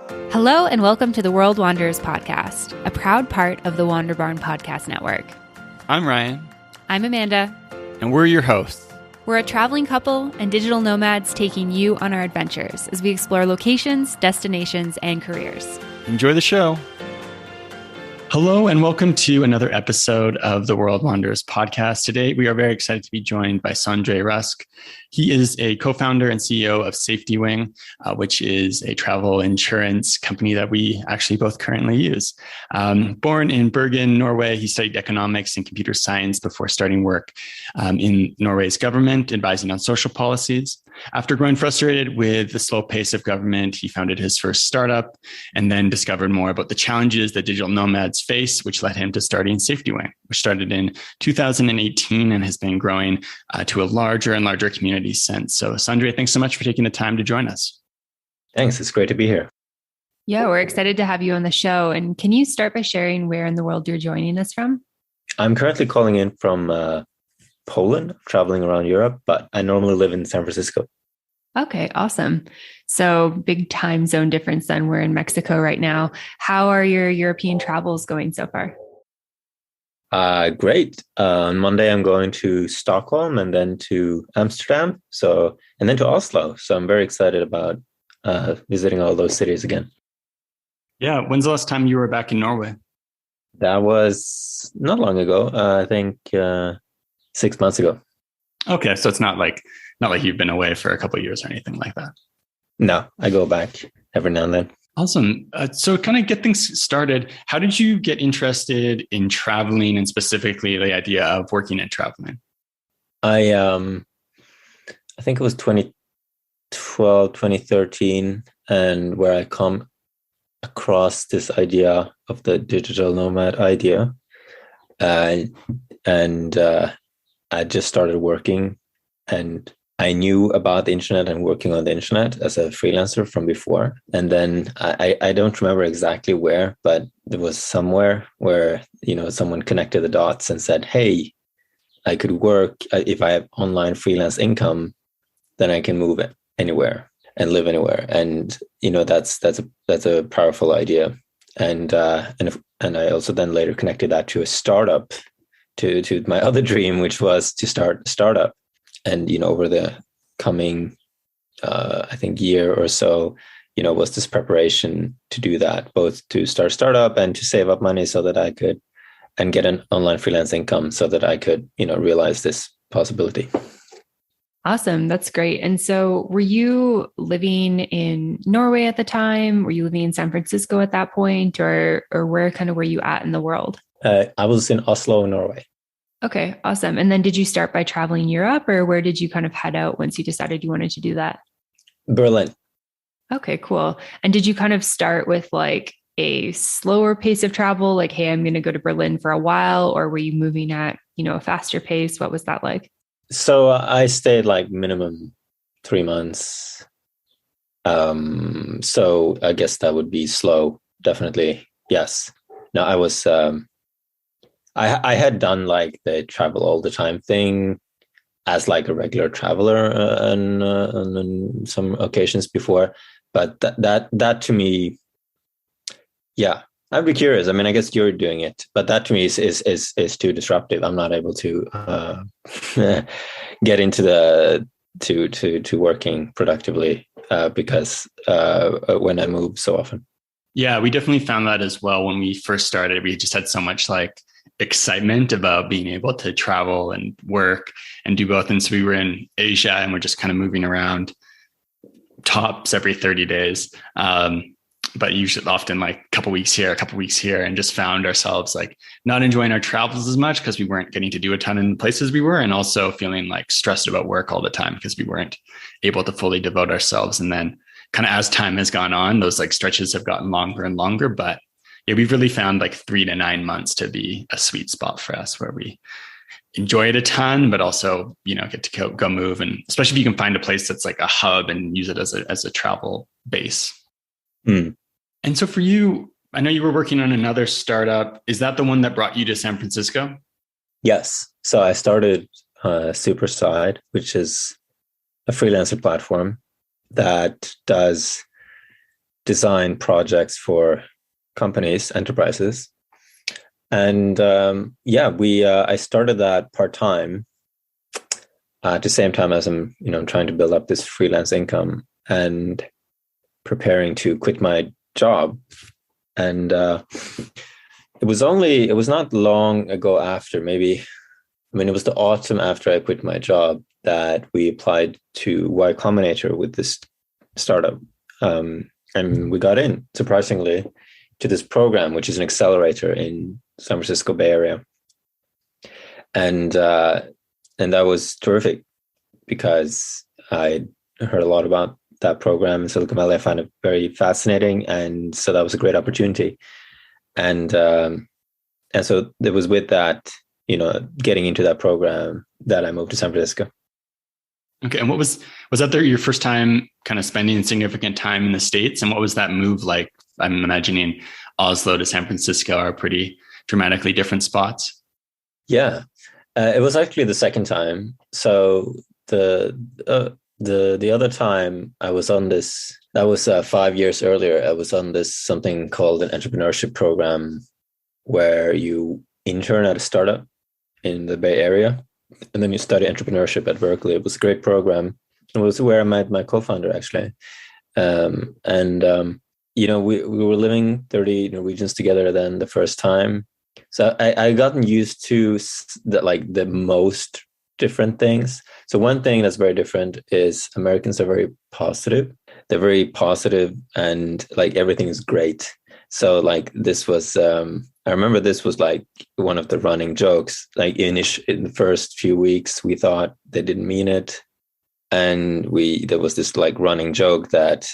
Hello and welcome to the World Wanderers podcast, a proud part of the Wander Barn Podcast Network. I'm Ryan. I'm Amanda. And we're your hosts. We're a traveling couple and digital nomads taking you on our adventures as we explore locations, destinations, and careers. Enjoy the show. Hello and welcome to another episode of the World Wanderers podcast. Today, we are very excited to be joined by Sondre Rasch. He is a co-founder and CEO of SafetyWing, which is a travel insurance company that we actually both currently use. Born in Bergen, Norway, he studied economics and computer science before starting work in Norway's government, advising on social policies. After growing frustrated with the slow pace of government, he founded his first startup and then discovered more about the challenges that digital nomads face, which led him to starting SafetyWing, which started in 2018 and has been growing to a larger and larger community since. So, Sondre, thanks so much for taking the time to join us. Thanks. It's great to be here. Yeah, we're excited to have you on the show. And can you start by sharing where in the world you're joining us from? I'm currently calling in from Poland, traveling around Europe, but I normally live in San Francisco. Okay, awesome. So big time zone difference then. We're in Mexico right now. How are your European travels going so far? Great. On Monday, I'm going to Stockholm and then to Amsterdam, and then to Oslo. So I'm very excited about visiting all those cities again. Yeah. When's the last time you were back in Norway? That was not long ago. I think 6 months ago. Okay. So it's not like you've been away for a couple of years or anything like that. No, I go back every now and then. Awesome. So kind of get things started. How did you get interested in traveling and specifically the idea of working and traveling? I think it was 2012, 2013, and where I come across this idea of the digital nomad idea. And I just started working, and I knew about the internet and working on the internet as a freelancer from before. And then I don't remember exactly where, but there was somewhere where, someone connected the dots and said, hey, I could work. If I have online freelance income, then I can move anywhere and live anywhere. And, that's a powerful idea. And I also then later connected that to a startup, to my other dream, which was to start a startup. And, over the coming, I think, year or so, was this preparation to do that, both to start a startup and to save up money so that I could, and get an online freelance income so that I could, realize this possibility. Awesome. That's great. And so were you living in Norway at the time? Were you living in San Francisco at that point, or where kind of were you at in the world? I was in Oslo, Norway. Okay, awesome. And then did you start by traveling Europe, or where did you kind of head out once you decided you wanted to do that? Berlin. Okay, cool. And did you kind of start with like a slower pace of travel? Like, hey, I'm going to go to Berlin for a while, or were you moving at, a faster pace? What was that like? So I stayed like minimum 3 months. So I guess that would be slow. Definitely. Yes. No, I was, I had done like the travel all the time thing as like a regular traveler on some occasions before, but that to me, yeah, I'd be curious. I mean, I guess you're doing it, but that to me is too disruptive. I'm not able to get into to working productively because when I move so often. Yeah, we definitely found that as well. When we first started, we just had so much like excitement about being able to travel and work and do both. And so we were in Asia and we're just kind of moving around tops every 30 days. But usually often like a couple weeks here, and just found ourselves like not enjoying our travels as much because we weren't getting to do a ton in the places we were, and also feeling like stressed about work all the time because we weren't able to fully devote ourselves. And then kind of as time has gone on, those like stretches have gotten longer and longer, but yeah, we've really found like 3 to 9 months to be a sweet spot for us where we enjoy it a ton, but also, get to go move. And especially if you can find a place that's like a hub and use it as a travel base. Mm. And so for you, I know you were working on another startup. Is that the one that brought you to San Francisco? Yes. So I started SuperSide, which is a freelancer platform that does design projects for companies, enterprises. And I started that part-time at the same time as I'm, trying to build up this freelance income and preparing to quit my job. And it was not long ago after, it was the autumn after I quit my job that we applied to Y Combinator with this startup. And we got in, surprisingly, to this program, which is an accelerator in San Francisco Bay Area. And that was terrific because I heard a lot about that program in Silicon Valley. I found it very fascinating. And so that was a great opportunity. And so it was with that, getting into that program that I moved to San Francisco. Okay. And was that your first time kind of spending significant time in the States? And what was that move like? I'm imagining Oslo to San Francisco are pretty dramatically different spots. Yeah. It was actually the second time. So the other time I was on this, that was 5 years earlier. I was on this something called an entrepreneurship program where you intern at a startup in the Bay Area, and then you study entrepreneurship at Berkeley. It was a great program. It was where I met my co-founder, actually. We were living 30 Norwegians together then the first time. So I gotten used to the most different things. So one thing that's very different is Americans are very positive. They're very positive and everything is great. So this was, I remember this was one of the running jokes. In the first few weeks, we thought they didn't mean it. And there was this running joke that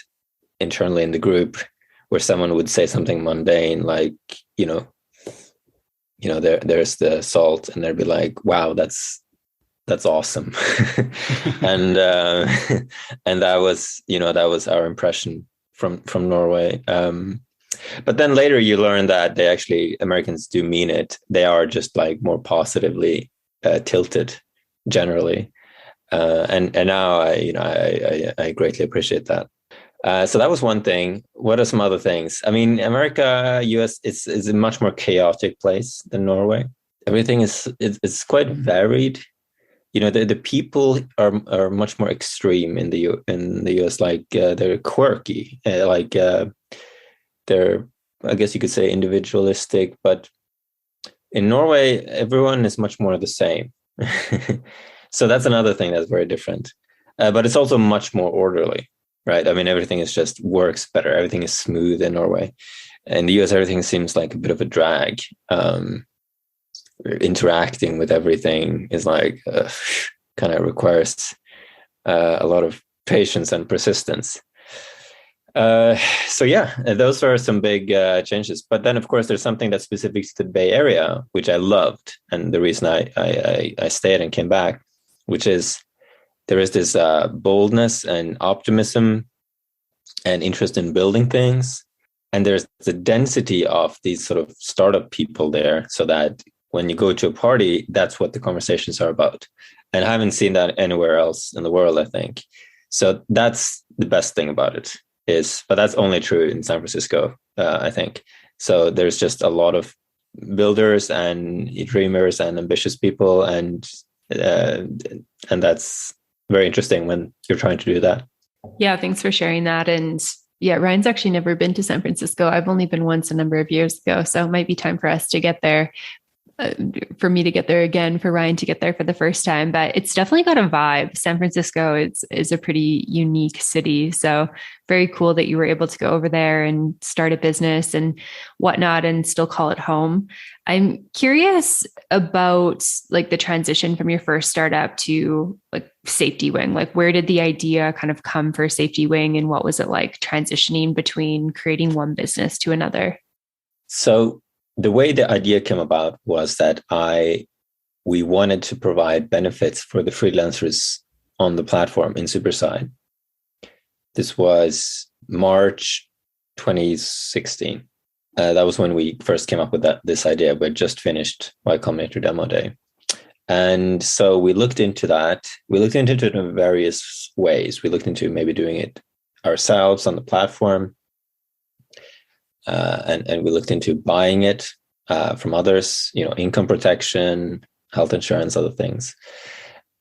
internally in the group where someone would say something mundane, there's the salt, and they'd be like, wow, that's awesome. and that was our impression from Norway. But then later you learn that Americans do mean it. They are just more positively tilted generally. And now I greatly appreciate that. So that was one thing. What are some other things? America, US is a much more chaotic place than Norway. Everything it's quite varied. The people are much more extreme in the US. They're quirky. They're, I guess you could say, individualistic. But in Norway, everyone is much more the same. So that's another thing that's very different. But it's also much more orderly. Right. Everything is just works better. Everything is smooth in Norway. In the US, everything seems like a bit of a drag. Interacting with everything is kind of requires a lot of patience and persistence. Those are some big changes. But then, of course, there's something that's specific to the Bay Area, which I loved. And the reason I stayed and came back, which is there is this boldness and optimism and interest in building things. And there's the density of these sort of startup people there, so that when you go to a party, that's what the conversations are about. And I haven't seen that anywhere else in the world, I think. So that's the best thing about it but that's only true in San Francisco, I think. So there's just a lot of builders and dreamers and ambitious people. And that's very interesting when you're trying to do that. Yeah, thanks for sharing that. And yeah, Ryan's actually never been to San Francisco. I've only been once a number of years ago. So it might be time for us to get there, for me to get there again, for Ryan to get there for the first time. But it's definitely got a vibe. San Francisco is a pretty unique city. So very cool that you were able to go over there and start a business and whatnot and still call it home. I'm curious about the transition from your first startup to SafetyWing. Where did the idea kind of come for SafetyWing, and what was it like transitioning between creating one business to another? So the way the idea came about was that we wanted to provide benefits for the freelancers on the platform in SuperSide. This was March 2016. That was when we first came up with this idea. We had just finished Y Combinator demo day. And so we looked into that. We looked into it in various ways. We looked into maybe doing it ourselves on the platform. and we looked into buying it from others, income protection, health insurance, other things.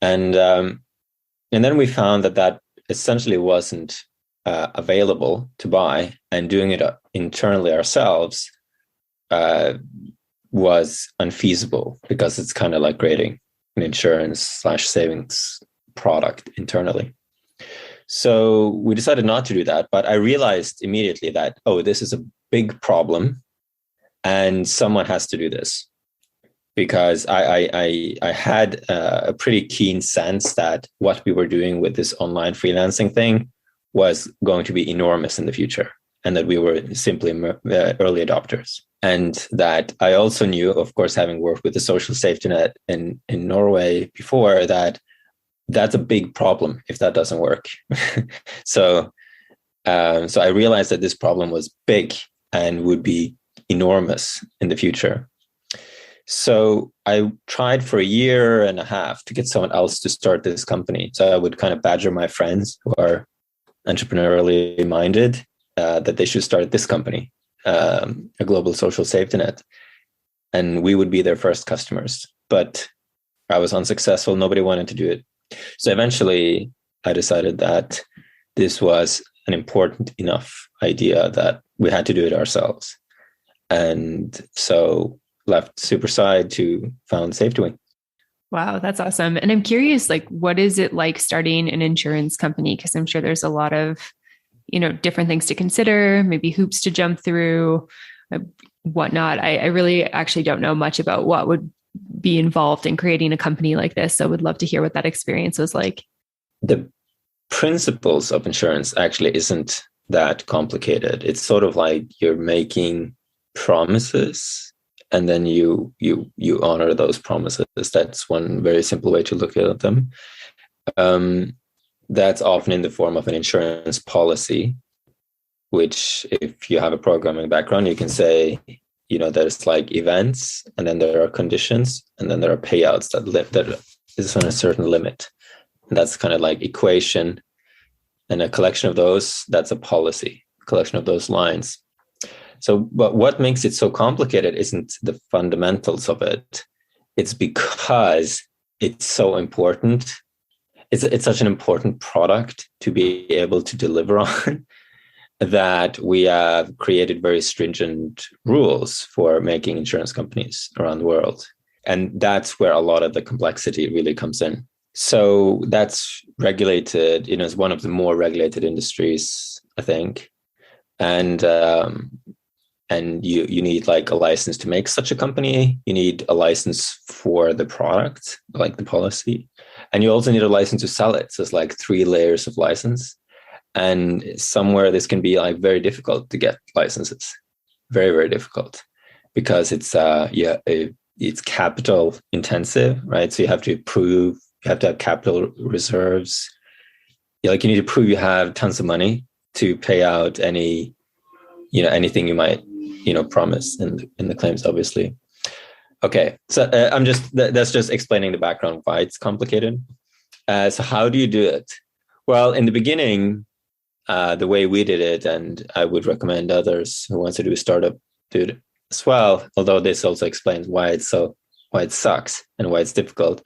And then we found that essentially wasn't available to buy, and doing it internally ourselves was unfeasible, because it's kind of like creating an insurance/savings product internally. So we decided not to do that, but I realized immediately that, this is a big problem and someone has to do this, because I had a pretty keen sense that what we were doing with this online freelancing thing was going to be enormous in the future, and that we were simply early adopters. And that I also knew, of course, having worked with the social safety net in Norway before, that's a big problem if that doesn't work. So I realized that this problem was big and would be enormous in the future. So I tried for a year and a half to get someone else to start this company. So I would kind of badger my friends who are entrepreneurially minded that they should start this company, a global social safety net, and we would be their first customers. But I was unsuccessful. Nobody wanted to do it. So eventually I decided that this was an important enough idea that we had to do it ourselves. And so left SuperSide to found SafetyWing. Wow, that's awesome. And I'm curious, what is it like starting an insurance company? Because I'm sure there's a lot of, different things to consider, maybe hoops to jump through, whatnot. I really actually don't know much about what would be involved in creating a company like this. So I would love to hear what that experience was like. The principles of insurance actually isn't that complicated. It's sort of like you're making promises and then you honor those promises. That's one very simple way to look at them. That's often in the form of an insurance policy, which, if you have a programming background, you can say, there's like events, and then there are conditions, and then there are payouts that is on a certain limit. And that's kind of like equation, and a collection of those, that's a policy, collection of those lines. So, but what makes it so complicated isn't the fundamentals of it. It's because it's so important. It's such an important product to be able to deliver on that we have created very stringent rules for making insurance companies around the world. And that's where a lot of the complexity really comes in. So that's regulated, it's one of the more regulated industries, I think. And you need like a license to make such a company. You need a license for the product, like the policy. And you also need a license to sell it. So it's like 3 layers of license. And somewhere this can be like very difficult to get licenses. Very, very difficult, because it's capital intensive, right? So you have to have capital reserves. You need to prove you have tons of money to pay out anything you might, promise in the claims, obviously. Okay. So that's just explaining the background why it's complicated. So how do you do it? Well, in the beginning, the way we did it, and I would recommend others who want to do a startup do it as well, although this also explains why it sucks and why it's difficult.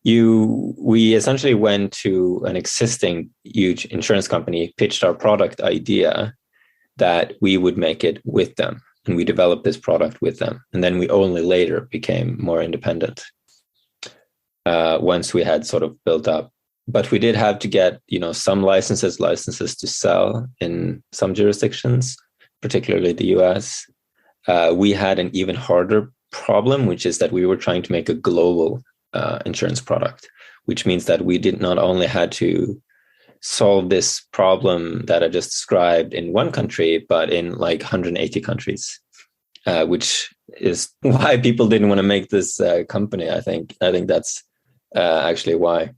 We essentially went to an existing huge insurance company, pitched our product idea that we would make it with them, and we developed this product with them. And then we only later became more independent once we had sort of built up. But we did have to get, some licenses to sell in some jurisdictions, particularly the US. We had an even harder problem, which is that we were trying to make a global insurance product, which means that we did not only had to solve this problem that I just described in one country, but in like 180 countries, which is why people didn't want to make this company. I think that's actually why.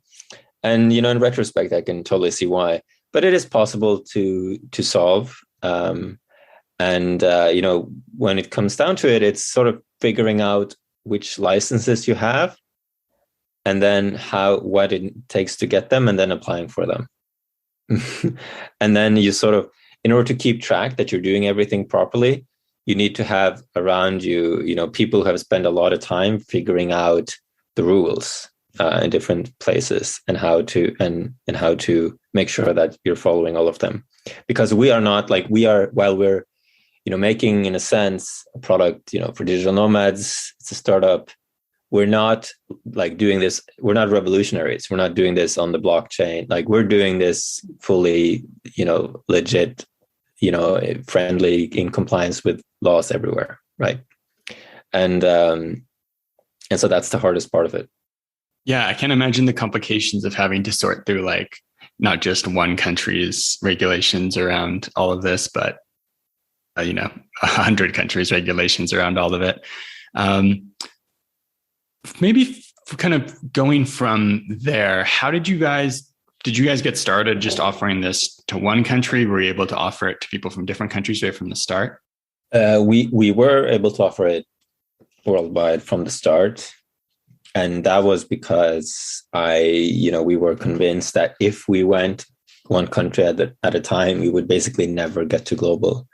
And, in retrospect, I can totally see why, but it is possible to solve. When it comes down to it, it's sort of figuring out which licenses you have, and then what it takes to get them, and then applying for them. And then you in order to keep track that you're doing everything properly, you need to have around you, people who have spent a lot of time figuring out the rules in different places and how to make sure that you're following all of them. Because we are not like while we're making, in a sense, a product for digital nomads, it's a startup. We're not like doing this. We're not revolutionaries. We're not doing this on the blockchain. Like, we're doing this fully, legit, friendly, in compliance with laws everywhere, right? And so that's the hardest part of it. Yeah, I can't imagine the complications of having to sort through like not just one country's regulations around all of this, but 100 countries' regulations around all of it. Maybe kind of going from there, how did you guys get started just offering this to one country? Were you able to offer it to people from different countries right from the start? We were able to offer it worldwide from the start. And that was because we were convinced that if we went one country at a time, we would basically never get to global.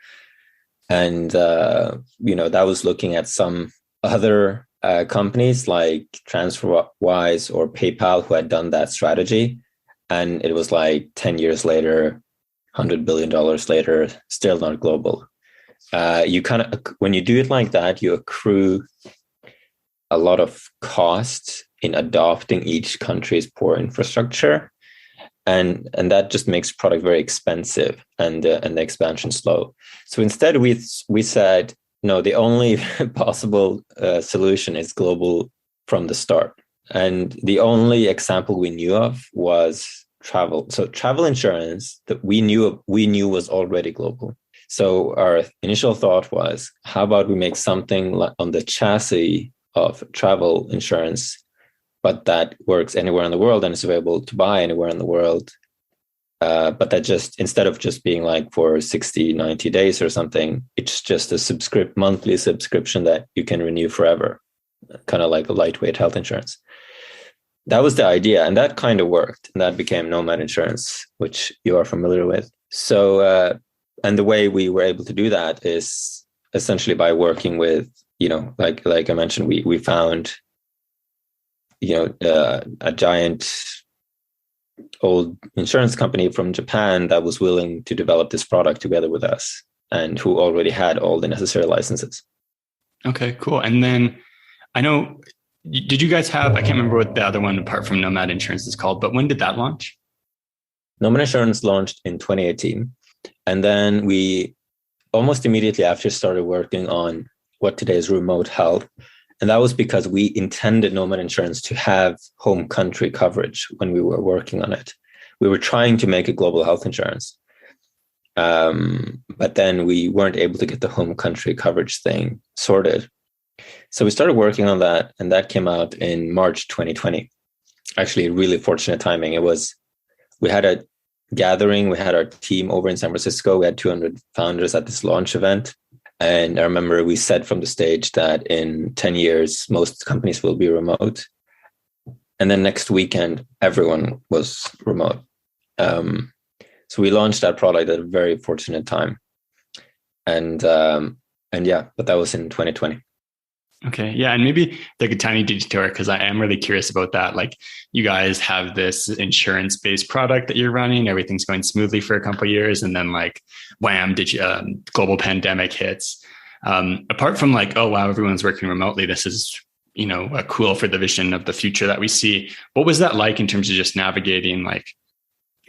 And, that was looking at some other companies like TransferWise or PayPal who had done that strategy. And it was like 10 years later, $100 billion later, still not global. When you do it like that, you accrue a lot of costs in adopting each country's poor infrastructure. And that just makes product very expensive and the expansion slow. So instead, we said, no, the only possible solution is global from the start. And the only example we knew of was travel. So travel insurance that we knew was already global. So our initial thought was, how about we make something on the chassis of travel insurance, but that works anywhere in the world and is available to buy anywhere in the world. But that just, instead of just being like for 60, 90 days or something, it's just a monthly subscription that you can renew forever, kind of like a lightweight health insurance. That was the idea, and that kind of worked. And that became Nomad Insurance, which you are familiar with. So, and the way we were able to do that is essentially by working with, like I mentioned, we found, a giant old insurance company from Japan that was willing to develop this product together with us and who already had all the necessary licenses. Okay, cool. And then I know, did you guys have, I can't remember what the other one apart from Nomad Insurance is called, but when did that launch? Nomad Insurance launched in 2018. And then we almost immediately after started working on what today is remote health. And that was because we intended Nomad Insurance to have home country coverage when we were working on it. We were trying to make a global health insurance. But then we weren't able to get the home country coverage thing sorted. So we started working on that, and that came out in March 2020. Actually, really fortunate timing. We had a gathering. We had our team over in San Francisco. We had 200 founders at this launch event. And I remember we said from the stage that in 10 years, most companies will be remote. And then next weekend, everyone was remote. So we launched that product at a very fortunate time. And yeah, but that was in 2020. Okay. Yeah. And maybe like a tiny detour, because I am really curious about that. Like, you guys have this insurance-based product that you're running. Everything's going smoothly for a couple of years. And then like, wham, global pandemic hits. Apart from like, oh, wow, everyone's working remotely. This is, cool for the vision of the future that we see. What was that like in terms of just navigating like,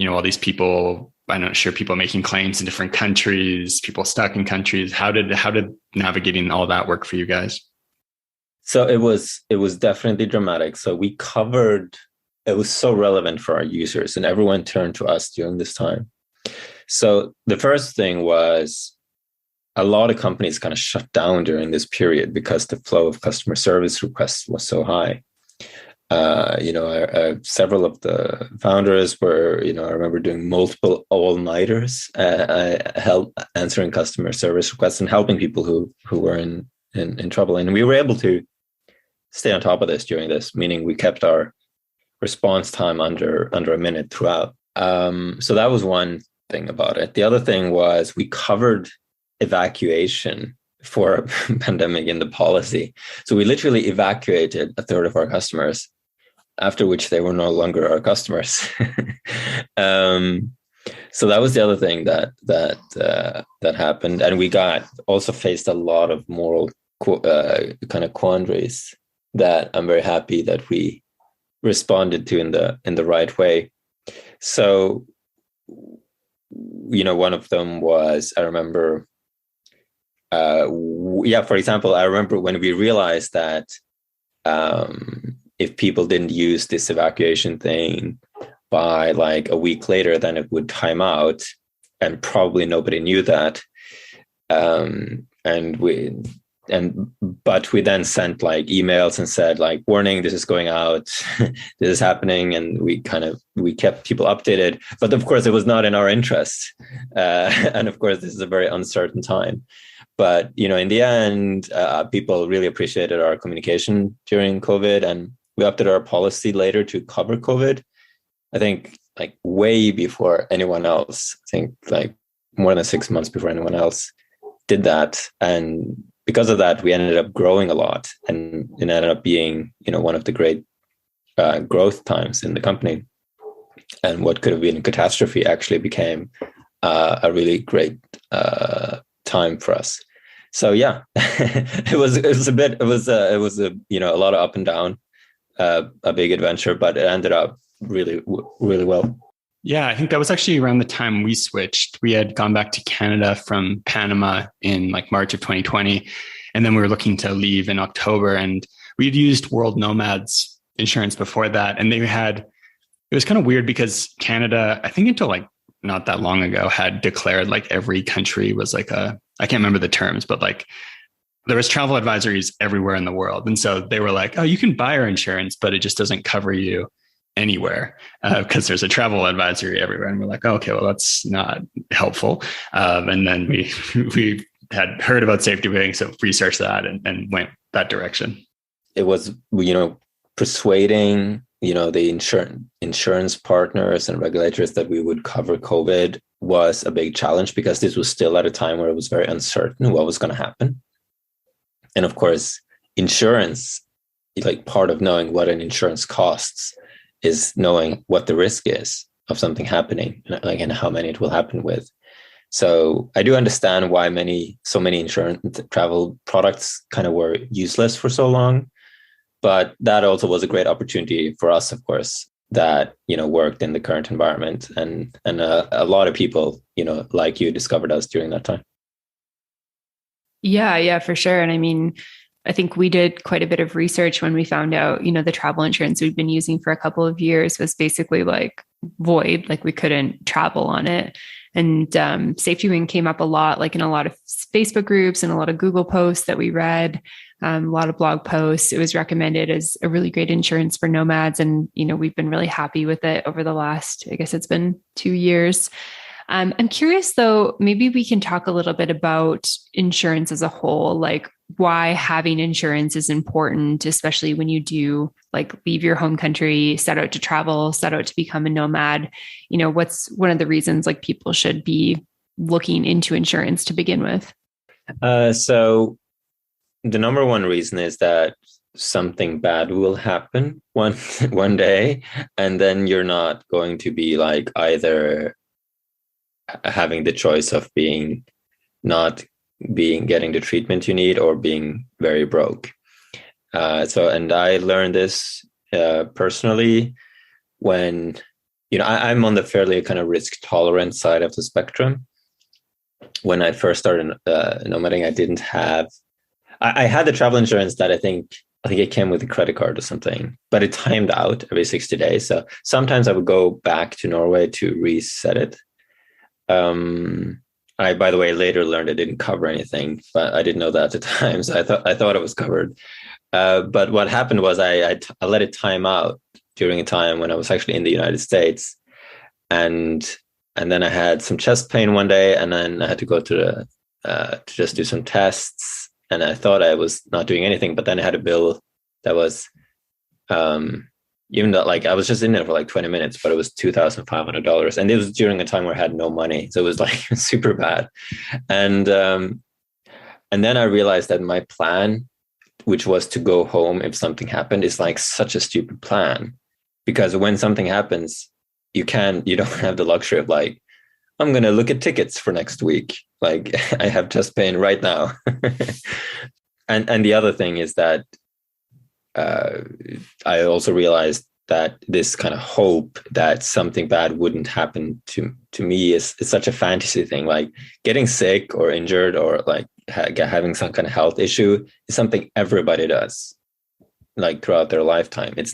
all these people, I'm not sure, people making claims in different countries, people stuck in countries. How did navigating all that work for you guys? So it was definitely dramatic. So it was so relevant for our users, and everyone turned to us during this time. So the first thing was a lot of companies kind of shut down during this period because the flow of customer service requests was so high. Several of the founders were, I remember doing multiple all-nighters, help answering customer service requests and helping people who were in trouble. And we were able to stay on top of this during this, meaning we kept our response time under a minute throughout. So that was one thing about it. The other thing was we covered evacuation for a pandemic in the policy. So we literally evacuated a third of our customers, after which they were no longer our customers. So that was the other thing that happened, and we also faced a lot of moral kind of quandaries that I'm very happy that we responded to in the right way. So, one of them was, I remember, for example, I remember when we realized that if people didn't use this evacuation thing by like a week later, then it would time out, and probably nobody knew that. But we then sent like emails and said like, warning, this is going out, this is happening. And we kept people updated, but of course it was not in our interest. And of course, this is a very uncertain time, but, in the end, people really appreciated our communication during COVID, and we updated our policy later to cover COVID. I think like way before anyone else, I think like more than 6 months before anyone else did that. And because of that, we ended up growing a lot, and it ended up being, one of the great growth times in the company. And what could have been a catastrophe actually became a really great time for us. So yeah, it was a lot of up and down, a big adventure, but it ended up really, really well. Yeah, I think that was actually around the time we switched. We had gone back to Canada from Panama in like March of 2020. And then we were looking to leave in October, and we'd used World Nomad's insurance before that. And it was kind of weird because Canada, I think until like not that long ago, had declared like every country was like I can't remember the terms, but like there was travel advisories everywhere in the world. And so they were like, oh, you can buy our insurance, but it just doesn't cover you anywhere because there's a travel advisory everywhere. And we're like, oh, okay, well, that's not helpful. And then we had heard about SafetyWing, so researched that and went that direction. It was, persuading, the insurance partners and regulators that we would cover COVID was a big challenge, because this was still at a time where it was very uncertain what was going to happen. And of course, insurance, like part of knowing what an insurance costs is knowing what the risk is of something happening, like, and how many it will happen with. So I do understand why so many insurance travel products kind of were useless for so long, but that also was a great opportunity for us, of course, that, worked in the current environment, and a lot of people, like you, discovered us during that time. Yeah, for sure. And I mean, I think we did quite a bit of research when we found out, the travel insurance we'd been using for a couple of years was basically like void, like we couldn't travel on it. And SafetyWing came up a lot, like in a lot of Facebook groups and a lot of Google posts that we read, a lot of blog posts. It was recommended as a really great insurance for nomads. And, we've been really happy with it over the last, I guess it's been 2 years. I'm curious though, maybe we can talk a little bit about insurance as a whole, like why having insurance is important, especially when you do like leave your home country, set out to travel, set out to become a nomad. What's one of the reasons like people should be looking into insurance to begin with? So the number one reason is that something bad will happen one day, and then you're not going to be like either having the choice of getting the treatment you need, or being very broke. And I learned this personally when, I'm on the fairly kind of risk tolerant side of the spectrum. When I first started nomading, I had the travel insurance that I think it came with a credit card or something, but it timed out every 60 days. So sometimes I would go back to Norway to reset it. I, by the way, later learned it didn't cover anything, but I didn't know that at the time. So I thought it was covered. But what happened was I let it time out during a time when I was actually in the United States. And then I had some chest pain one day, and then I had to go to just do some tests. And I thought I was not doing anything, but then I had a bill that was even though like I was just in there for like 20 minutes, but it was $2,500. And it was during a time where I had no money. So it was like super bad. And then I realized that my plan, which was to go home if something happened, is like such a stupid plan. Because when something happens, you don't have the luxury of like, I'm going to look at tickets for next week. Like I have chest pain right now. And the other thing is that I also realized that this kind of hope that something bad wouldn't happen to me is such a fantasy thing. Like getting sick or injured or like having some kind of health issue is something everybody does, like throughout their lifetime. It's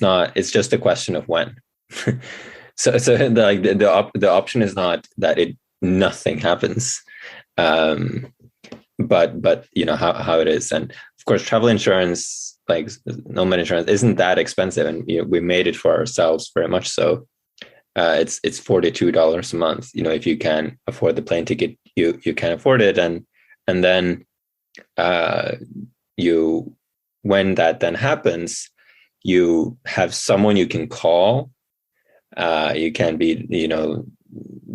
just a question of when. So like the option is not that nothing happens, but you know how it is. And of course, travel insurance, like Nomad insurance, isn't that expensive, and you know, we made it for ourselves very much so. It's $42 a month. You know, if you can afford the plane ticket, you can afford it, and then when that then happens, you have someone you can call. You can be, you know,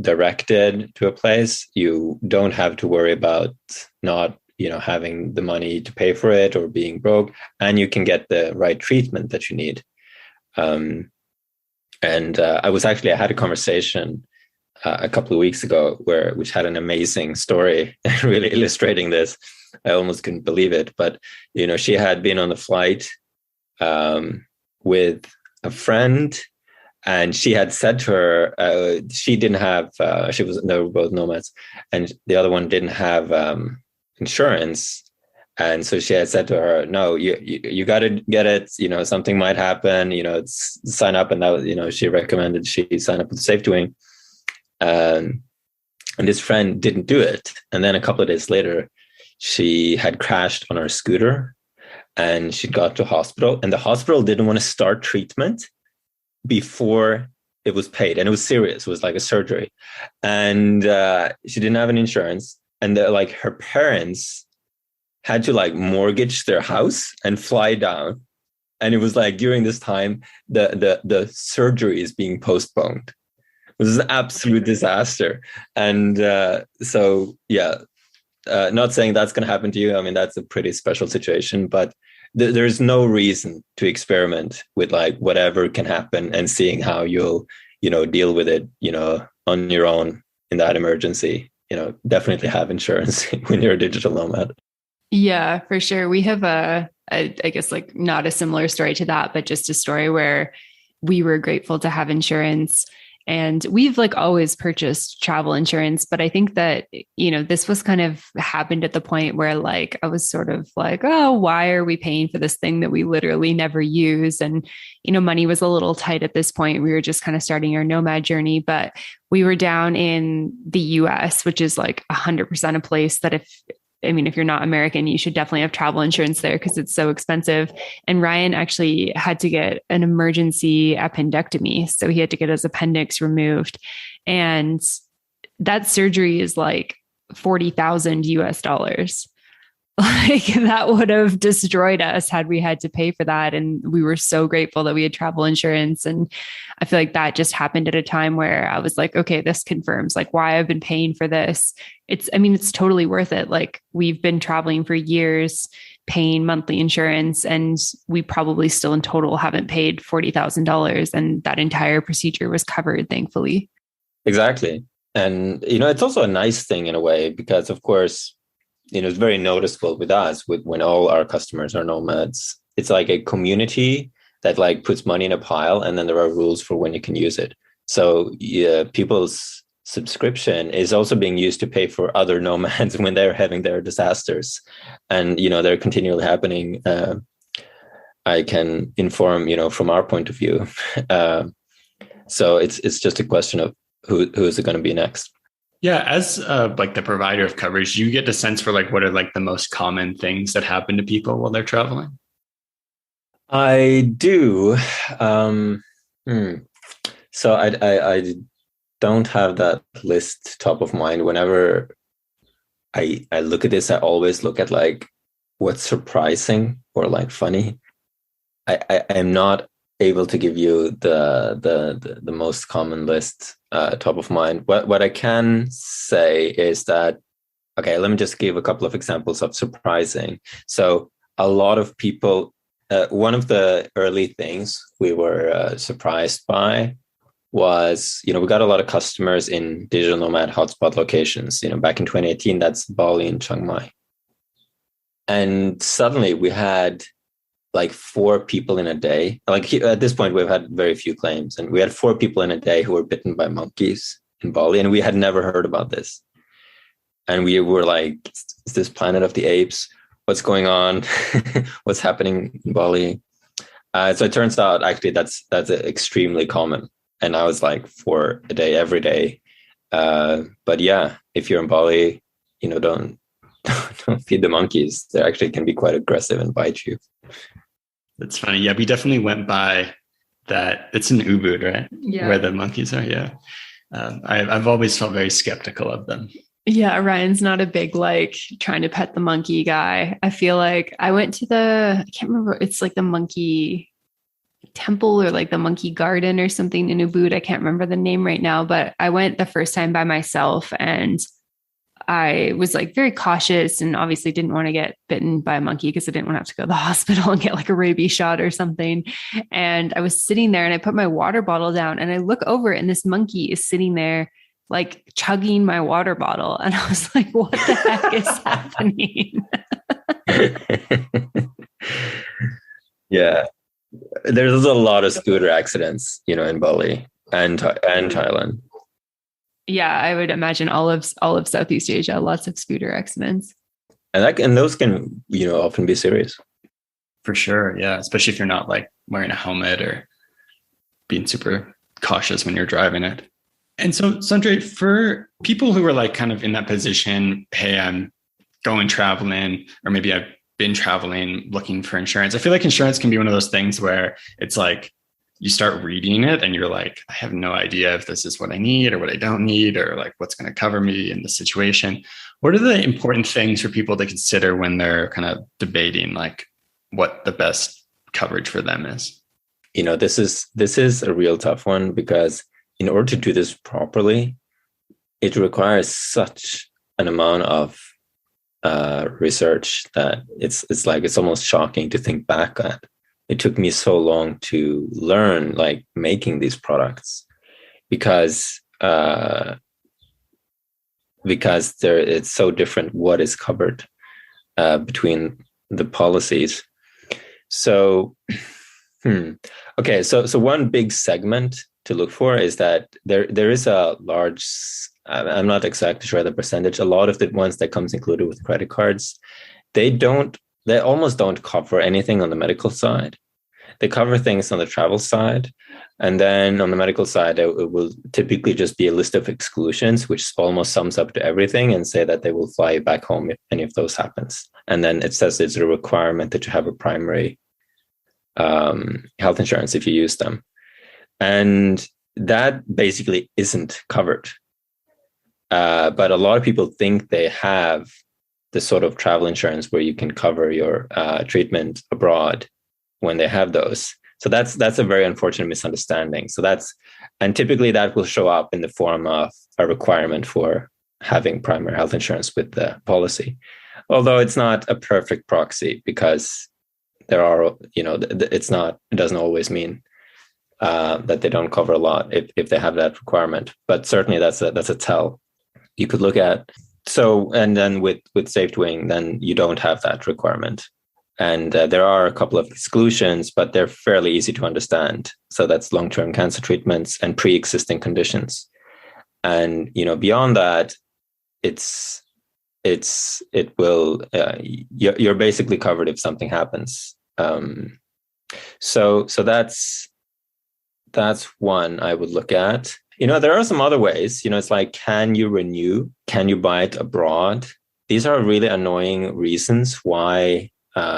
directed to a place. You don't have to worry about not, you know, having the money to pay for it or being broke, and you can get the right treatment that you need. I had a conversation a couple of weeks ago which had an amazing story really illustrating this. I almost couldn't believe it, but you know, she had been on the flight with a friend, and she had said to her, she didn't have, they were both nomads, and the other one didn't have insurance. And so she had said to her, no, you got to get it. You know, something might happen, you know, sign up. And that was, you know, she recommended she sign up with SafetyWing. And this friend didn't do it. And then a couple of days later, she had crashed on her scooter and she got to hospital, and the hospital didn't want to start treatment before it was paid. And it was serious. It was like a surgery. And she didn't have an insurance. And like her parents had to like mortgage their house and fly down. And it was like during this time, the surgery is being postponed. It was an absolute disaster. And not saying that's going to happen to you. I mean, that's a pretty special situation, but there's no reason to experiment with like whatever can happen and seeing how you'll, you know, deal with it, you know, on your own in that emergency. You know, definitely have insurance when you're a digital nomad. Yeah, for sure. We have I guess like not a similar story to that, but just a story where we were grateful to have insurance. And we've like always purchased travel insurance, but I think that, you know, this was kind of happened at the point where like, I was sort of like, oh, why are we paying for this thing that we literally never use? And, you know, money was a little tight at this point. We were just kind of starting our nomad journey, but we were down in the US, which is like 100% a place that if you're not American, you should definitely have travel insurance there because it's so expensive. And Ryan actually had to get an emergency appendectomy. So he had to get his appendix removed. And that surgery is like $40,000. Like that would have destroyed us had we had to pay for that. And we were so grateful that we had travel insurance. And I feel like that just happened at a time where I was like, okay, this confirms like why I've been paying for this. It's totally worth it. Like we've been traveling for years, paying monthly insurance, and we probably still in total haven't paid $40,000. And that entire procedure was covered, thankfully. Exactly. And, you know, it's also a nice thing in a way, because of course, you know, it's very noticeable with us when all our customers are nomads. It's like a community that like puts money in a pile, and then there are rules for when you can use it. So yeah, people's subscription is also being used to pay for other nomads when they're having their disasters, and you know they're continually happening. I can inform, you know, from our point of view. So it's just a question of who is it going to be next. Yeah, as like the provider of coverage, you get a sense for like what are like the most common things that happen to people while they're traveling? I do. So I don't have that list top of mind. Whenever I look at this, I always look at like what's surprising or like funny. I'm not able to give you the most common list top of mind. What I can say is that, okay, let me just give a couple of examples of surprising. So a lot of people, one of the early things we were surprised by was, we got a lot of customers in digital nomad hotspot locations. Back in 2018, that's Bali and Chiang Mai. And suddenly we had like 4 people in a day. Like at this point, we've had very few claims, and we had 4 people in a day who were bitten by monkeys in Bali, and we had never heard about this. And we were like, is this Planet of the Apes? What's going on? What's happening in Bali? So it turns out actually that's extremely common. And I was like, 4 a day, every day. But yeah, if you're in Bali, don't feed the monkeys. They actually can be quite aggressive and bite you. That's funny. Yeah, we definitely went by that. It's in Ubud, right? Yeah. Where the monkeys are. Yeah. I've always felt very skeptical of them. Yeah, Ryan's not a big trying to pet the monkey guy. I feel like I went to I can't remember, it's like the monkey temple or like the monkey garden or something in Ubud. I can't remember the name right now, but I went the first time by myself, and I was like very cautious and obviously didn't want to get bitten by a monkey because I didn't want to have to go to the hospital and get like a rabies shot or something. And I was sitting there and I put my water bottle down and I look over and this monkey is sitting there like chugging my water bottle. And I was like, what the heck is happening? Yeah. There's a lot of scooter accidents, in Bali and Thailand. Yeah, I would imagine all of Southeast Asia, lots of scooter accidents. And those can, often be serious. For sure. Yeah. Especially if you're not like wearing a helmet or being super cautious when you're driving it. And so, Sondre, for people who are like kind of in that position, hey, I'm going traveling, or maybe I've been traveling looking for insurance. I feel like insurance can be one of those things where it's like you start reading it and you're like, I have no idea if this is what I need or what I don't need, or like what's going to cover me in the situation. What are the important things for people to consider when they're kind of debating like what the best coverage for them is? This is a real tough one, because in order to do this properly, it requires such an amount of research that it's almost shocking to think back at. It took me so long to learn like making these products because it's so different what is covered between the policies. So okay, so one big segment to look for is that there is a large, I'm not exactly sure the percentage, a lot of the ones that comes included with credit cards, they almost don't cover anything on the medical side. They cover things on the travel side. And then on the medical side, it will typically just be a list of exclusions, which almost sums up to everything, and say that they will fly you back home if any of those happens. And then it says it's a requirement that you have a primary health insurance if you use them. And that basically isn't covered. But a lot of people think they have this sort of travel insurance where you can cover your treatment abroad when they have those. So that's a very unfortunate misunderstanding. And typically that will show up in the form of a requirement for having primary health insurance with the policy. Although it's not a perfect proxy, because there are, it doesn't always mean that they don't cover a lot if they have that requirement. But certainly that's a tell you could look at. So, and then with SafetyWing, then you don't have that requirement. And there are a couple of exclusions, but they're fairly easy to understand. So that's long-term cancer treatments and pre-existing conditions. And, beyond that, you're basically covered if something happens. So that's one I would look at. There are some other ways. It's like, can you renew? Can you buy it abroad? These are really annoying reasons why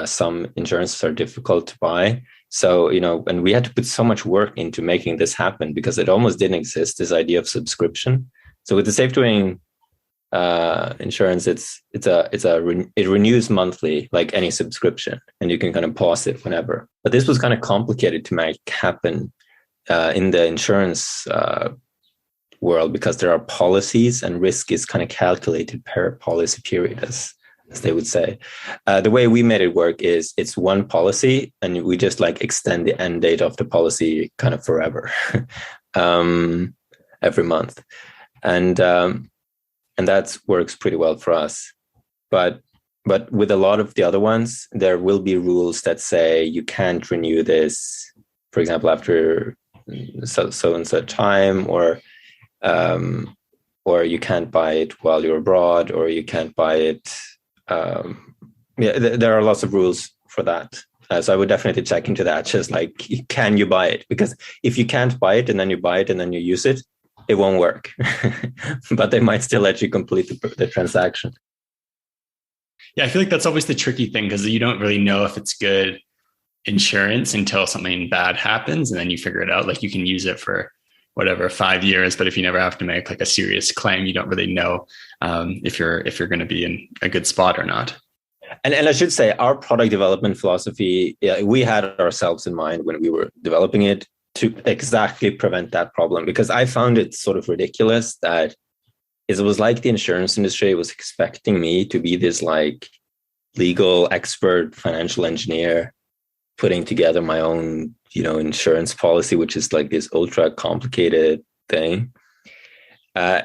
some insurances are difficult to buy. So, and we had to put so much work into making this happen because it almost didn't exist, this idea of subscription. So with the SafetyWing Insurance, it renews monthly, like any subscription, and you can kind of pause it whenever. But this was kind of complicated to make happen in the insurance world, because there are policies and risk is kind of calculated per policy period, as they would say. The way we made it work is it's one policy, and we just like extend the end date of the policy kind of forever, every month, and that works pretty well for us. But with a lot of the other ones, there will be rules that say you can't renew this, for example, after so and so time, or you can't buy it while you're abroad, or you can't buy it. There are lots of rules for that. So I would definitely check into that. Just like, can you buy it? Because if you can't buy it and then you buy it and then you use it, it won't work. But they might still let you complete the transaction. Yeah, I feel like that's always the tricky thing, because you don't really know if it's good insurance until something bad happens, and then you figure it out. Like, you can use it for whatever 5 years, but if you never have to make like a serious claim, you don't really know if you're going to be in a good spot or not. And I should say, our product development philosophy, we had ourselves in mind when we were developing it to exactly prevent that problem, because I found it sort of ridiculous that it was like the insurance industry was expecting me to be this like legal expert, financial engineer, putting together my own, insurance policy, which is like this ultra complicated thing.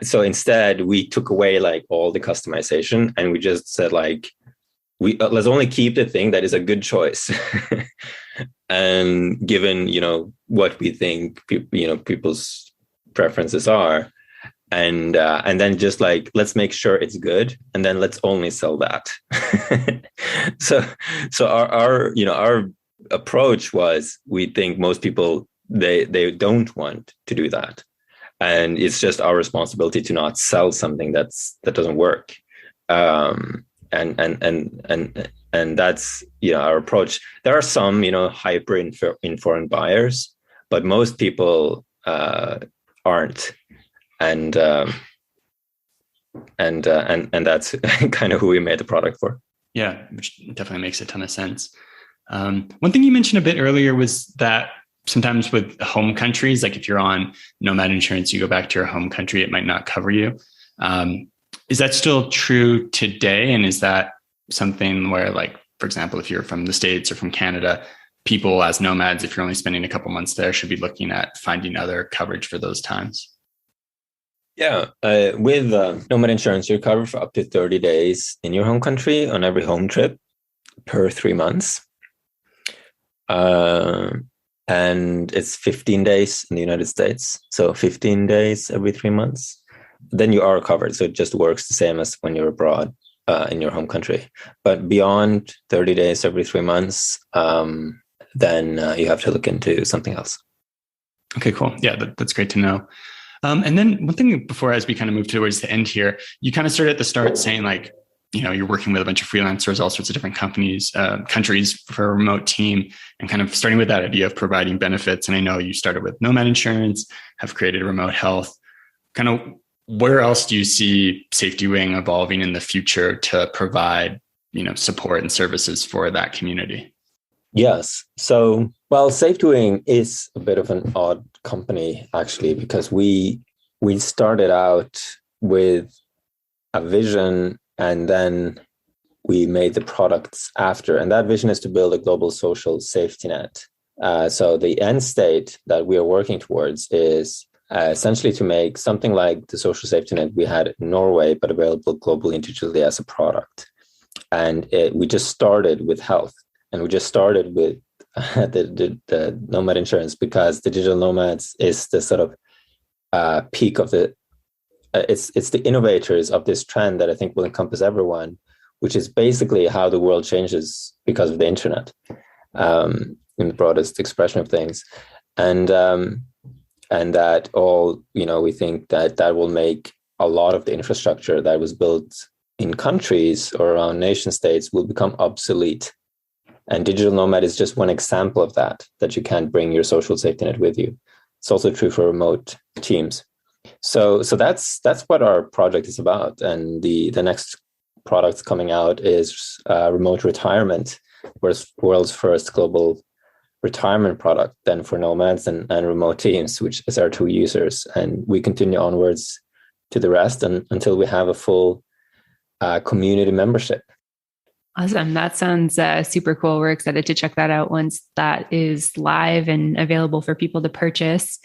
So instead, we took away like all the customization, and we just said like, let's only keep the thing that is a good choice. And given, what we think, people's preferences are, and then just like, let's make sure it's good, and then let's only sell that. So our approach was, we think most people, they don't want to do that, and it's just our responsibility to not sell something that doesn't work. And that's our approach. There are some hyper informed buyers, but most people aren't, and that's kind of who we made the product for. Yeah, which definitely makes a ton of sense. One thing you mentioned a bit earlier was that sometimes with home countries, like if you're on Nomad insurance, you go back to your home country, it might not cover you. Is that still true today? And is that something where, like, for example, if you're from the States or from Canada, people as nomads, if you're only spending a couple months there, should be looking at finding other coverage for those times? Yeah. With Nomad insurance, you're covered for up to 30 days in your home country on every home trip per 3 months. And it's 15 days in the United States. So 15 days every 3 months. Then you are covered. So it just works the same as when you're abroad in your home country. But beyond 30 days every 3 months, then you have to look into something else. Okay, cool. Yeah, that's great to know. And then one thing before, as we kind of move towards the end here, you kind of started at the start saying like, you're working with a bunch of freelancers, all sorts of different companies, countries for a remote team, and kind of starting with that idea of providing benefits. And I know you started with Nomad Insurance, have created remote health. Kind of where else do you see SafetyWing evolving in the future to provide, support and services for that community? Yes. So, well, SafetyWing is a bit of an odd company, actually, because we started out with a vision, and then we made the products after. And that vision is to build a global social safety net. So the end state that we are working towards is essentially to make something like the social safety net we had in Norway, but available globally and digitally as a product. And we just started with health, and we just started with the Nomad insurance, because the digital nomads is the sort of peak of the, it's the innovators of this trend that I think will encompass everyone, which is basically how the world changes because of the internet, in the broadest expression of things. And that all, we think that will make a lot of the infrastructure that was built in countries or around nation states will become obsolete. And digital nomad is just one example of that you can't bring your social safety net with you. It's also true for remote teams. So that's what our project is about. And the next product coming out is remote retirement, world's first global retirement product then for nomads and remote teams, which is our two users. And we continue onwards to the rest until we have a full community membership. Awesome. That sounds super cool. We're excited to check that out once that is live and available for people to purchase.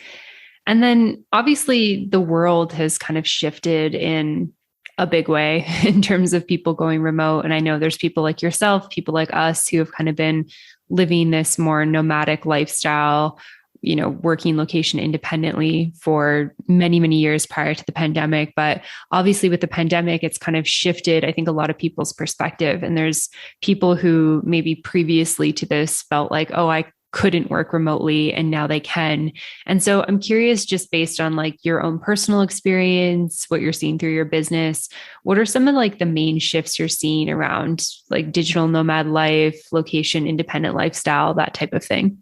And then obviously the world has kind of shifted in a big way in terms of people going remote. And I know there's people like yourself, people like us who have kind of been living this more nomadic lifestyle, working location independently for many, many years prior to the pandemic. But obviously with the pandemic, it's kind of shifted, I think, a lot of people's perspective. And there's people who maybe previously to this felt like, oh, I couldn't work remotely and now they can. And so I'm curious, just based on like your own personal experience, what you're seeing through your business, what are some of like the main shifts you're seeing around like digital nomad life, location independent lifestyle, that type of thing?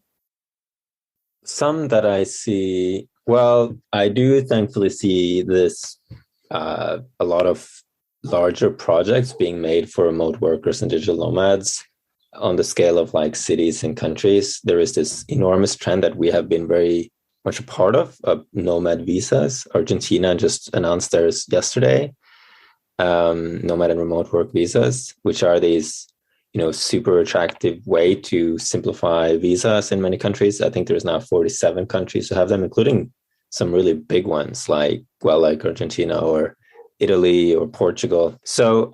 Some that I see, well, I do thankfully see this, a lot of larger projects being made for remote workers and digital nomads on the scale of like cities and countries. There is this enormous trend that we have been very much a part of nomad visas. Argentina just announced theirs yesterday, nomad and remote work visas, which are these, super attractive way to simplify visas in many countries. I think there's now 47 countries who have them, including some really big ones like Argentina or Italy or Portugal. So,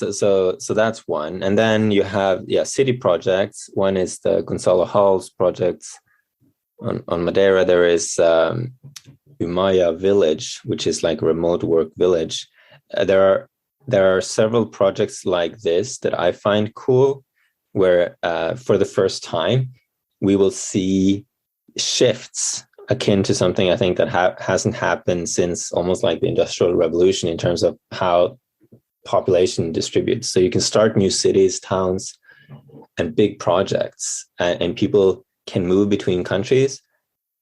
so that's one. And then you have, city projects. One is the Gonzalo Hall's projects on Madeira. There is Umaya Village, which is like a remote work village. There are several projects like this that I find cool, where for the first time, we will see shifts akin to something I think that hasn't happened since almost like the Industrial Revolution in terms of how population distributes. So you can start new cities, towns, and big projects, and people can move between countries.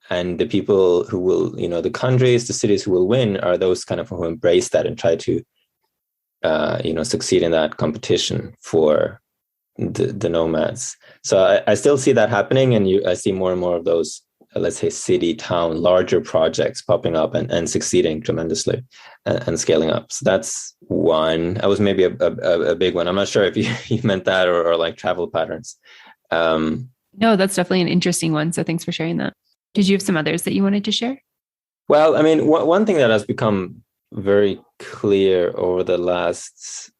And the people who will, the countries, the cities who will win are those kind of who embrace that and try to succeed in that competition for the nomads. So I still see that happening, and I see more and more of those, let's say, city, town, larger projects popping up and succeeding tremendously and scaling up. So that's one. That was maybe a big one. I'm not sure if you meant that or like travel patterns. No, that's definitely an interesting one. So thanks for sharing that. Did you have some others that you wanted to share? Well, I mean, one thing that has become very clear over the last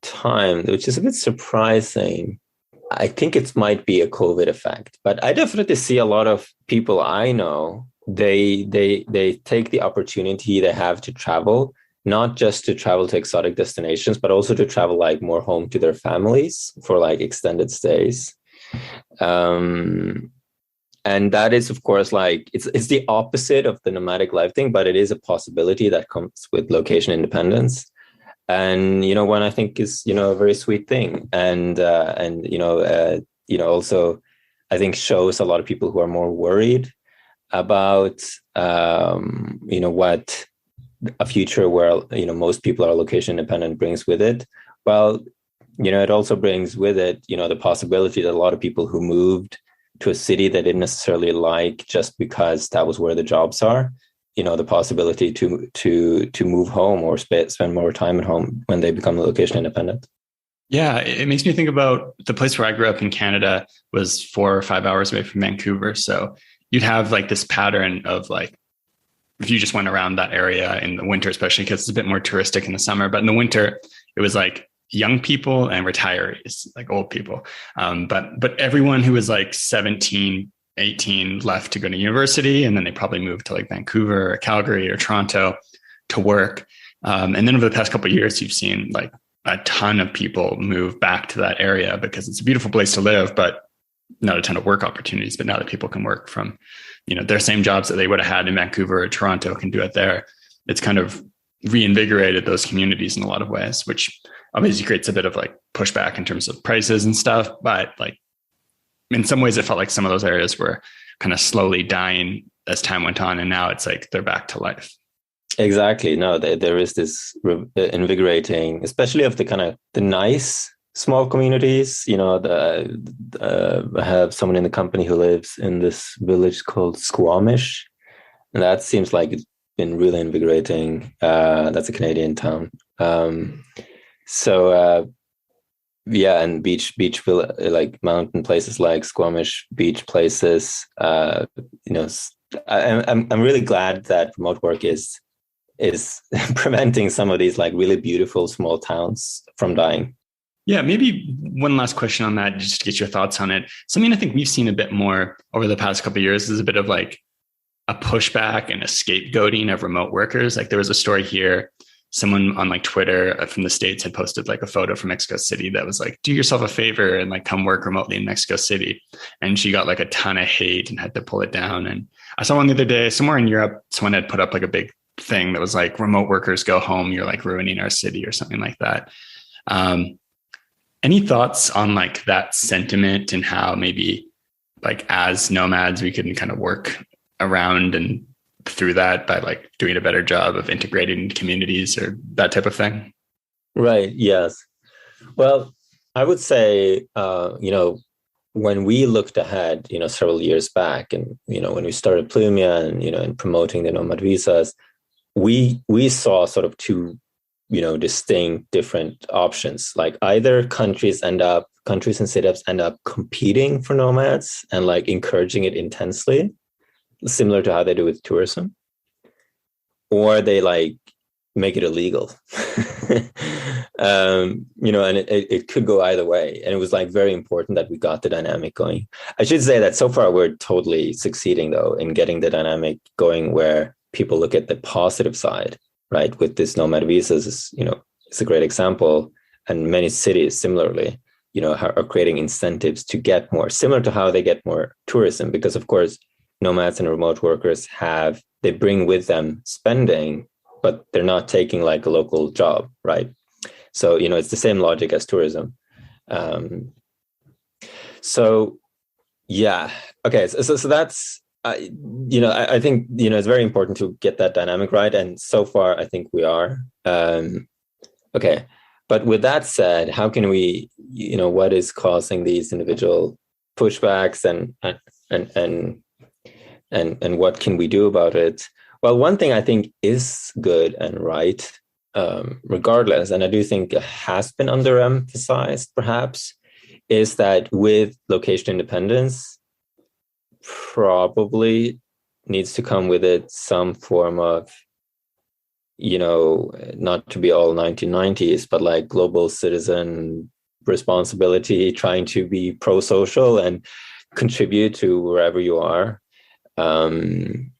time, which is a bit surprising, I think it might be a COVID effect, but I definitely see a lot of people I know, they take the opportunity they have to travel, not just to travel to exotic destinations, but also to travel like more home to their families for like extended stays. And that is, of course, like it's the opposite of the nomadic life thing, but it is a possibility that comes with location independence. And, one I think is, a very sweet thing. And also I think shows a lot of people who are more worried about, what a future where, most people are location independent brings with it. Well, it also brings with it, the possibility that a lot of people who moved to a city they didn't necessarily like just because that was where the jobs are, the possibility to move home or spend more time at home when they become location independent. Yeah, it makes me think about the place where I grew up in Canada was 4 or 5 hours away from Vancouver. So you'd have like this pattern of like, if you just went around that area in the winter, especially because it's a bit more touristic in the summer, but in the winter, it was like young people and retirees, like old people. But everyone who was like 17, 18 left to go to university. And then they probably moved to like Vancouver or Calgary or Toronto to work. And then over the past couple of years, you've seen like a ton of people move back to that area because it's a beautiful place to live, but not a ton of work opportunities. But now that people can work from, their same jobs that they would have had in Vancouver or Toronto can do it there. It's kind of reinvigorated those communities in a lot of ways, which obviously creates a bit of like pushback in terms of prices and stuff. But like in some ways, it felt like some of those areas were kind of slowly dying as time went on. And now it's like they're back to life. Exactly. No, there is this invigorating, especially of the kind of the nice small communities. I have someone in the company who lives in this village called Squamish, and that seems like it's been really invigorating. That's a Canadian town. And beach like mountain places like Squamish beach places. I'm really glad that remote work is preventing some of these like really beautiful small towns from dying. Yeah, maybe one last question on that, just to get your thoughts on it. Something I think we've seen a bit more over the past couple of years is a bit of like a pushback and a scapegoating of remote workers. Like there was a story here, someone on like Twitter from the States had posted like a photo from Mexico City that was like, do yourself a favor and like come work remotely in Mexico City. And she got like a ton of hate and had to pull it down. And I saw one the other day, somewhere in Europe, someone had put up like a big thing that was like, remote workers go home, you're like ruining our city or something like that. Any thoughts on like that sentiment and how maybe like as nomads, we can kind of work around and through that by like doing a better job of integrating communities or that type of thing? Right. Yes. Well, I would say, when we looked ahead, several years back and, when we started Plumia and, and promoting the Nomad visas, we saw sort of two, distinct different options. Like either countries and setups end up competing for nomads and like encouraging it intensely, similar to how they do with tourism, or they like make it illegal. And it could go either way. And it was like very important that we got the dynamic going. I should say that so far we're totally succeeding though in getting the dynamic going where people look at the positive side, right? With this nomad visas, it's a great example. And many cities similarly, are creating incentives to get more, similar to how they get more tourism, because of course, nomads and remote workers they bring with them spending, but they're not taking like a local job, right? So, it's the same logic as tourism. Yeah. Okay. So that's, I think, it's very important to get that dynamic right. And so far, I think we are. Okay. But with that said, how can we, what is causing these individual pushbacks and what can we do about it? Well, one thing I think is good and right, regardless, and I do think it has been underemphasized perhaps, is that with location independence, probably needs to come with it some form of, not to be all 1990s, but like global citizen responsibility, trying to be pro-social and contribute to wherever you are. And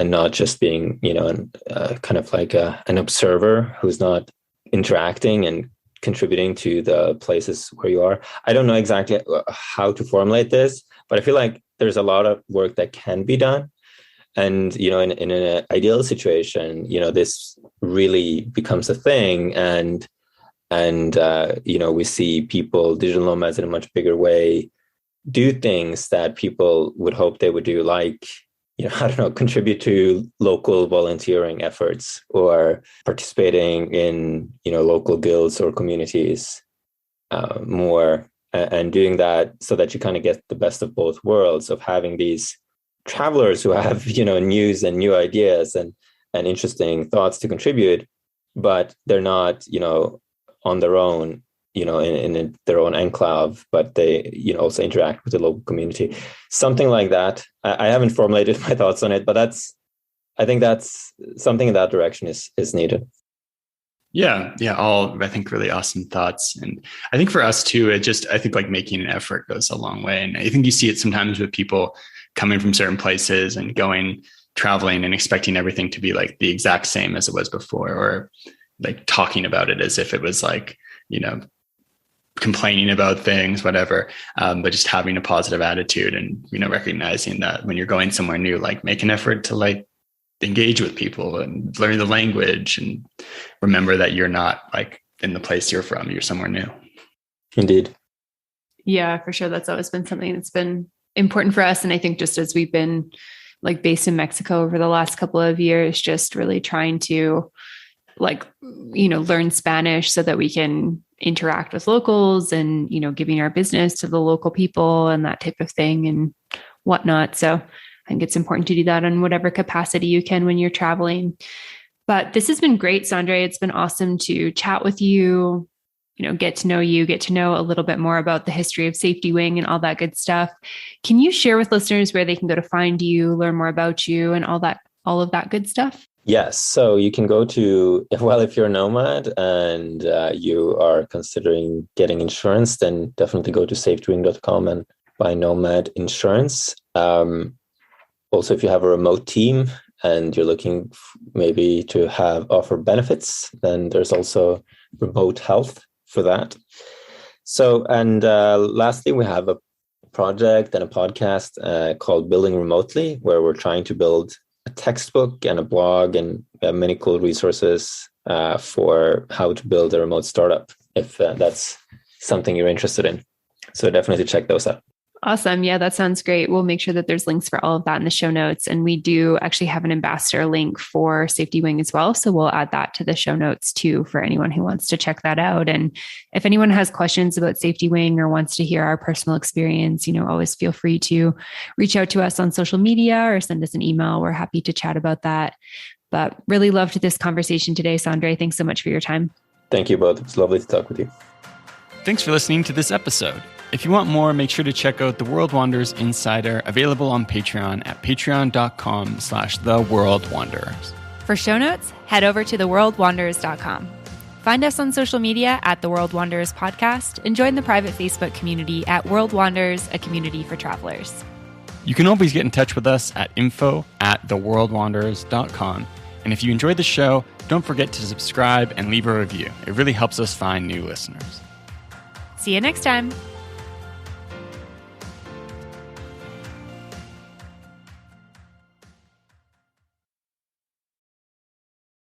not just being, kind of like an observer who's not interacting and contributing to the places where you are. I don't know exactly how to formulate this, but I feel like there's a lot of work that can be done. And, in an ideal situation, this really becomes a thing. And we see people, digital nomads in a much bigger way, do things that people would hope they would do, like, contribute to local volunteering efforts or participating in, local guilds or communities more, and doing that so that you kind of get the best of both worlds of having these travelers who have, news and new ideas and interesting thoughts to contribute, but they're not, on their own, in their own enclave, but they, also interact with the local community. Something like that. I haven't formulated my thoughts on it, but I think that's something in that direction is needed. Yeah. All, I think, really awesome thoughts. And I think for us too, I think like making an effort goes a long way. And I think you see it sometimes with people coming from certain places and traveling and expecting everything to be like the exact same as it was before, or like talking about it as if it was like, complaining about things, whatever, but just having a positive attitude and, recognizing that when you're going somewhere new, like make an effort to like engage with people and learn the language and remember that you're not like in the place you're from, you're somewhere new. Indeed. Yeah, for sure. That's always been something that's been important for us. And I think just as we've been like based in Mexico over the last couple of years, just really trying to like, learn Spanish so that we can interact with locals and, giving our business to the local people and that type of thing and whatnot. So I think it's important to do that in whatever capacity you can when you're traveling. But this has been great, Sondre. It's been awesome to chat with you, get to know you, get to know a little bit more about the history of SafetyWing and all that good stuff. Can you share with listeners where they can go to find you, learn more about you and all of that good stuff? Yes. So you can go to, if you're a Nomad and you are considering getting insurance, then definitely go to safetywing.com and buy Nomad insurance. Also, if you have a remote team and you're looking maybe to offer benefits, then there's also remote health for that. So, and lastly, we have a project and a podcast called Building Remotely, where we're trying to build a textbook and a blog and many cool resources for how to build a remote startup, if that's something you're interested in. So definitely check those out. Awesome. Yeah, that sounds great. We'll make sure that there's links for all of that in the show notes. And we do actually have an ambassador link for SafetyWing as well. So we'll add that to the show notes too, for anyone who wants to check that out. And if anyone has questions about SafetyWing or wants to hear our personal experience, always feel free to reach out to us on social media or send us an email. We're happy to chat about that. But really loved this conversation today, Sondre. Thanks so much for your time. Thank you both. It's lovely to talk with you. Thanks for listening to this episode. If you want more, make sure to check out The World Wanders Insider, available on Patreon at patreon.com/theworldwanderers. For show notes, head over to theworldwanderers.com. Find us on social media at The World Wanderers Podcast and join the private Facebook community at World Wanderers, a community for travelers. You can always get in touch with us at info@theworldwanderers.com. And if you enjoyed the show, don't forget to subscribe and leave a review. It really helps us find new listeners. See you next time.